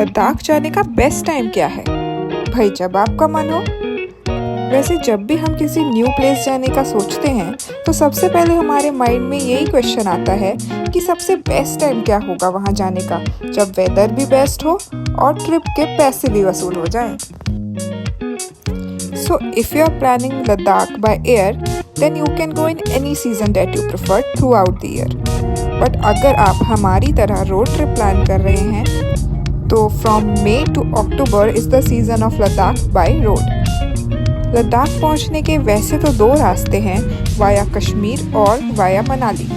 लद्दाख जाने का best time क्या है? भाई जब आपका मन हो। वैसे जब भी हम किसी न्यू प्लेस जाने का सोचते हैं तो सबसे पहले हमारे माइंड में यही क्वेश्चन आता है कि सबसे बेस्ट टाइम क्या होगा वहाँ जाने का, जब वेदर भी बेस्ट हो और ट्रिप के पैसे भी वसूल हो जाएं। So if you are planning Ladakh by air, then you can go in any season that you prefer throughout the year. But अगर आप हमारी तरह रोड ट्रिप प्लान कर रहे हैं तो from May to October is the season of Ladakh by road. Ladakh पहुंचने के वैसे तो दो रास्ते हैं, वाया कश्मीर और वाया मनाली।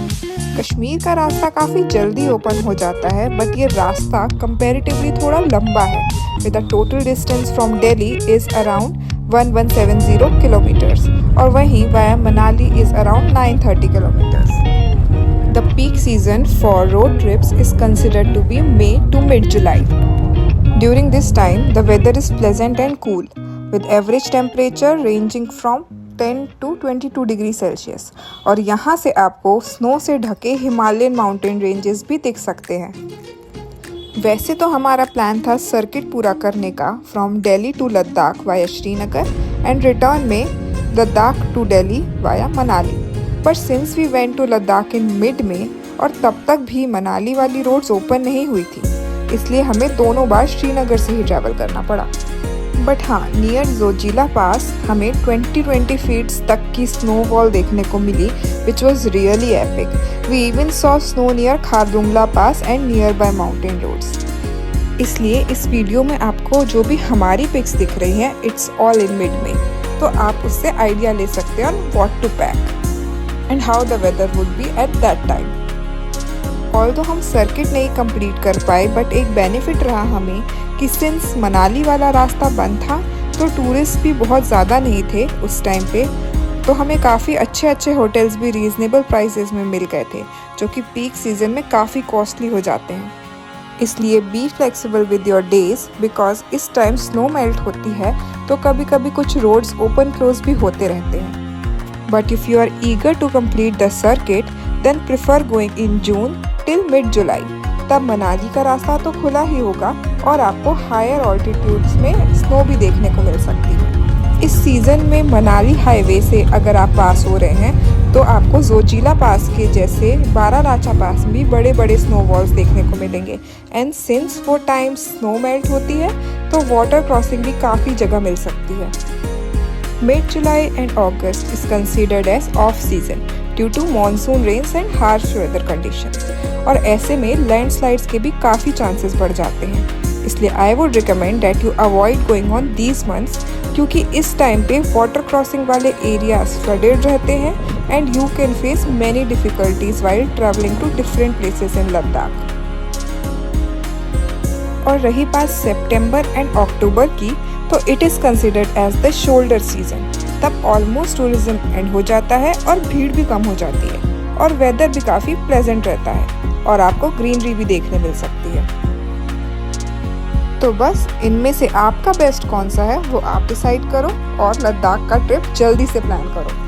कश्मीर का रास्ता काफ़ी जल्दी ओपन हो जाता है, बट ये रास्ता कंपैरेटिवली थोड़ा लंबा है, with the total distance from Delhi is around 1170 kilometres और वहीं via Manali is around 930 kilometres. The peak season for road trips is considered to be May to mid-July. During this time, the weather is pleasant and cool, with average temperature ranging from 10 to 22 degrees Celsius. और यहाँ से आपको snow से ढके Himalayan mountain ranges भी दिख सकते हैं। वैसे तो हमारा प्लान था सर्किट पूरा करने का from Delhi to Ladakh via Srinagar and return में Ladakh to Delhi via Manali. But since we went to Ladakh in mid में और तब तक भी मनाली वाली रोड्स ओपन नहीं हुई थी, इसलिए हमें दोनों बार श्रीनगर से ही ट्रैवल करना पड़ा। बट हाँ, नियर जोजिला पास हमें 20 फीट तक की स्नोफॉल देखने को मिली, which was really epic. We even saw snow near Khardungla pass and nearby mountain roads. इसलिए इस वीडियो में आपको जो भी हमारी पिक्स दिख रही हैं, इट्स ऑल इन मिड में, तो आप उससे आइडिया ले सकते हैं on what to pack and how the weather would be at that time. Although हम सर्किट नहीं कंप्लीट कर पाए, बट एक बेनिफिट रहा हमें कि सिंस मनाली वाला रास्ता बंद था तो टूरिस्ट भी बहुत ज़्यादा नहीं थे उस टाइम पे, तो हमें काफ़ी अच्छे होटल्स भी रीज़नेबल प्राइसेस में मिल गए थे, जो कि पीक सीज़न में काफ़ी कॉस्टली हो जाते हैं। इसलिए be flexible with your days, because इस टाइम स्नो मेल्ट होती है तो कभी कभी कुछ रोड्स ओपन क्लोज भी होते रहते हैं। But if you are eager to complete the circuit then prefer going in June till mid July. तब मनाली का रास्ता तो खुला ही होगा और आपको हायर ऑल्टीट्यूड्स में स्नो भी देखने को मिल सकती है। इस सीज़न में मनाली हाईवे से अगर आप पास हो रहे हैं तो आपको जोजिला पास के जैसे बारालाचा पास भी बड़े बड़े स्नो वॉल्स देखने को मिलेंगे। एंड सिंस वो टाइम स्नो मेल्ट होती है तो वाटर क्रॉसिंग भी काफ़ी जगह मिल सकती है। Mid July and August is considered as off season due to monsoon rains and harsh weather conditions, और ऐसे में लैंडस्लाइड्स के भी काफ़ी चांसेस बढ़ जाते हैं। इसलिए I would recommend that you avoid going on these months, क्योंकि इस टाइम पे वाटर क्रॉसिंग वाले एरियाज फ्लडेड रहते हैं and you can face many difficulties while travelling to different places in Ladakh. और रही बात सितंबर एंड अक्टूबर की, तो it is considered as the shoulder season. तब ऑलमोस्ट टूरिज्म एंड हो जाता है और भीड़ भी कम हो जाती है और वेदर भी काफ़ी प्लेजेंट रहता है और आपको ग्रीनरी भी देखने मिल सकती है। तो बस इनमें से आपका बेस्ट कौन सा है वो आप डिसाइड करो और लद्दाख का ट्रिप जल्दी से प्लान करो।